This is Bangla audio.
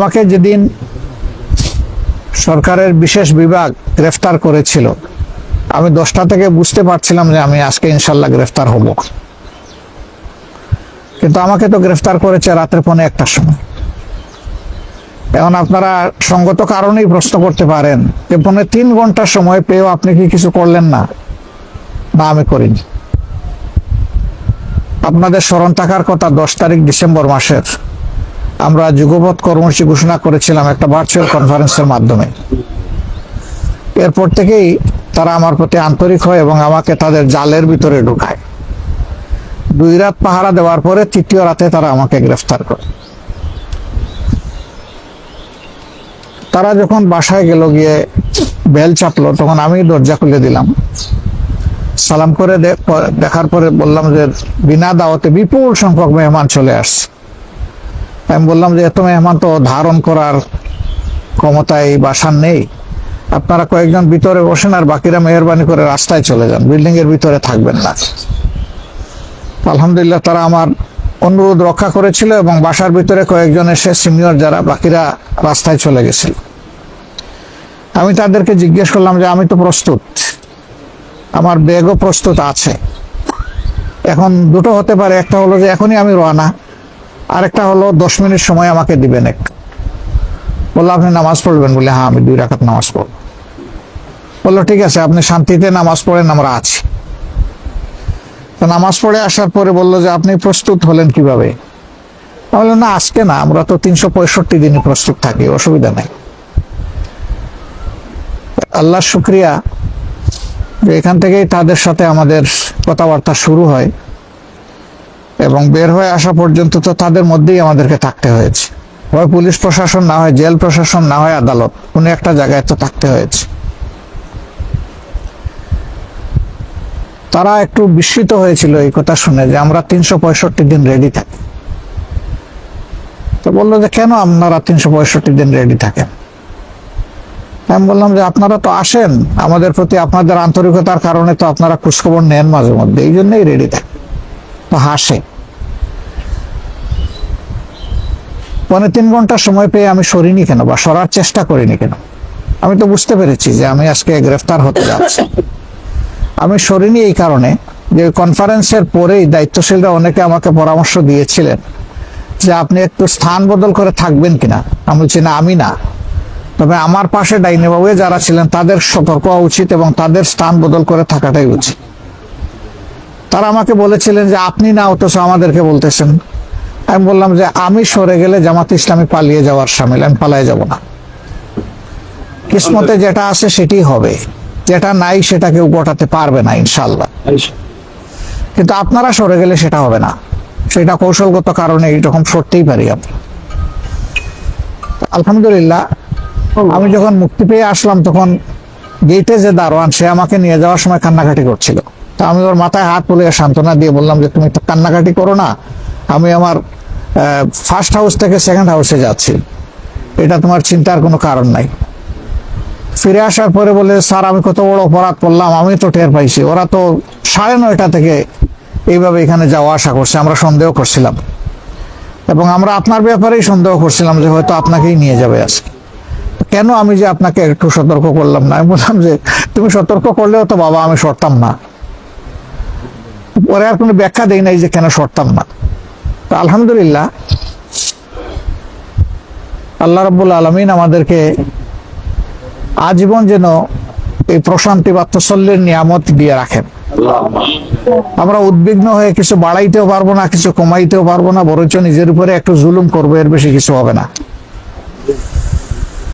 আমাকে যেদিন সরকারের বিশেষ বিভাগ গ্রেফতার করেছিল, আমি 10টা থেকে বুঝতে পারছিলাম যে আমি আজকে ইনশাল্লাহ গ্রেফতার হব। কিন্তু আমাকে তো গ্রেফতার করেছে রাত্রে 1:45টার সময়। এখন আপনারা সঙ্গত কারণেই প্রশ্ন করতে পারেন যে 3 ঘন্টার সময় পেয়েও আপনি কি কিছু করলেন না? না, আমি করিনি। আপনাদের স্মরণ থাকার কথা, 10 তারিখ ডিসেম্বর মাসের আমরা যুগপৎ কর্মসূচি ঘোষণা করেছিলাম একটা ভার্চুয়াল কনফারেন্সের মাধ্যমে। এরপর থেকেই তারা আমার প্রতি আন্তরিক হয় এবং আমাকে তাদের জালের ভিতরে ঢুকায়। 2 রাত পাহারা দেওয়ার পরে 3য় রাতে তারা আমাকে গ্রেফতার করে। তারা যখন বাসায় গেল, গিয়ে বেল চাপলো, তখন আমি দরজা খুলে দিলাম। সালাম করে দেখার পরে বললাম যে বিনা দাওয়াতে বিপুল সংখ্যক মেহমান চলে আসছে। আমি বললাম যে এত মেহমান তো ধারণ করার ক্ষমতায় বাসার নেই, আপনারা কয়েকজন ভিতরে বসেন আর বাকিরা মেহরবানি করে রাস্তায় চলে যান, বিল্ডিং এর ভিতরে থাকবেন না। আলহামদুলিল্লাহ তারা আমার অনুরোধ রক্ষা করেছিল এবং বাসার ভিতরে কয়েকজন এসে সিনিয়র যারা, বাকিরা রাস্তায় চলে গেছিল। আমি তাদেরকে জিজ্ঞেস করলাম যে আমি তো প্রস্তুত, আমার ব্যাগও প্রস্তুত আছে। এখন দুটো হতে পারে, একটা হলো যে এখনই আমি রওনা, আর একটা হলো 10 মিনিট সময় আমাকে দিবেন একটু। বললো আপনি নামাজ পড়বেন? বলে হ্যাঁ, আমি 2 রাকাত নামাজ পড়ব। বললো ঠিক আছে, আপনি শান্তিতে নামাজ পড়েন, আমরা আছি। তো নামাজ পড়ে আসার পরে বললো যে আপনি প্রস্তুত হলেন কিভাবে? বললো না, আজকে না, আমরা তো 365 দিনই প্রস্তুত থাকি, অসুবিধা নাই। আল্লাহর শুকরিয়া যে এখান থেকেই তাদের সাথে আমাদের কথাবার্তা শুরু হয় এবং বের হয়ে আসা পর্যন্ত তো তাদের মধ্যেই আমাদেরকে থাকতে হয়েছে। হয় পুলিশ প্রশাসন, না হয় জেল প্রশাসন, না হয় আদালত, কোনো একটা জায়গায় তো থাকতে হয়েছে। তারা একটু বিস্মিত হয়েছিল এই কথা শুনে যে আমরা 365 দিন রেডি থাকি। তো বললো যে কেন আপনারা 365 দিন রেডি থাকেন? আমি বললাম যে আপনারা তো আসেন, আমাদের প্রতি আপনাদের আন্তরিকতার কারণে তো আপনারা খোঁজখবর নেন মাঝে মধ্যে, এই জন্যই রেডি থাকে। তো হাসে। 3.5 ঘন্টা সময় পেয়ে আমি সরিনি কেন, বা সরার চেষ্টা করিনি কেন? আমি তো বুঝতে পেরেছি যে আমি আজকে গ্রেফতার হতে যাচ্ছি। আমি সরিনি এই কারণে যে কনফারেন্সের পরেই দায়িত্বশীলরা অনেকে আমাকে পরামর্শ দিয়েছিলেন যে আপনি একটু স্থান বদল করে থাকবেন কিনা। আমি বলছি না, আমি না, তবে আমার পাশে ডাইনে বাবু যারা ছিলেন তাদের সতর্ক হওয়া উচিত এবং তাদের স্থান বদল করে থাকাটাই উচিত। তারা আমাকে বলেছিলেন যে আপনি না, অথচ আমাদেরকে বলতেছেন। আমি বললাম যে আমি সরে গেলে জামাতে ইসলামী পালিয়ে যাওয়ার সামিল, আমি পালিয়ে যাব না। কিসমতে যেটা আছে সেটি হবে, যেটা নাই সেটা কেউ গোটাতে পারবে না ইনশাল্লাহ। কিন্তু আপনারা সরে গেলে সেটা হবে না, সেটা কৌশলগত কারণে এইরকম সরতেই পারি আমরা। আলহামদুলিল্লাহ আমি যখন মুক্তি পেয়ে আসলাম তখন গেটে যে দারোয়ান, সে আমাকে নিয়ে যাওয়ার সময় কান্নাকাটি করছিল। তা আমি ওর মাথায় হাত বুলিয়ে সান্ত্বনা দিয়ে বললাম যে তুমি তো কান্নাকাটি করো না, আমি আমার ফার্স্ট হাউস থেকে সেকেন্ড হাউসে যাচ্ছি, এটা তোমার চিন্তার কোনো কারণ নাই। ফিরে আসার পরে বলে স্যার আমি কত বড় অপরাধ করলাম, আমি তো টের পাইছি, ওরা তো 9:30 থেকে এইভাবে এখানে যাওয়া আসা করছে, আমরা সন্দেহ করছিলাম এবং আমরা আপনার ব্যাপারেই সন্দেহ করছিলাম যে হয়তো আপনাকেই নিয়ে যাবে আজকে। কেন আমি যে আপনাকে একটু সতর্ক করলাম না? আমি বললাম যে তুমি সতর্ক করলেও তো বাবা আমি সরতাম না। পরে আর কোনো ব্যাখ্যা দেই নাই যে কেন সরতাম না। তো আলহামদুলিল্লাহ আল্লাহ রাব্বুল আলামিন আমাদেরকে আজীবন যেন এই প্রশান্তি বা তসল্লির নিয়ামত দিয়ে রাখেন। আমরা উদ্বিগ্ন হয়ে কিছু বাড়াইতেও পারবো না, কিছু কমাইতেও পারবো না, বরঞ্চ নিজের উপরে একটু জুলুম করবো, এর বেশি কিছু হবে না।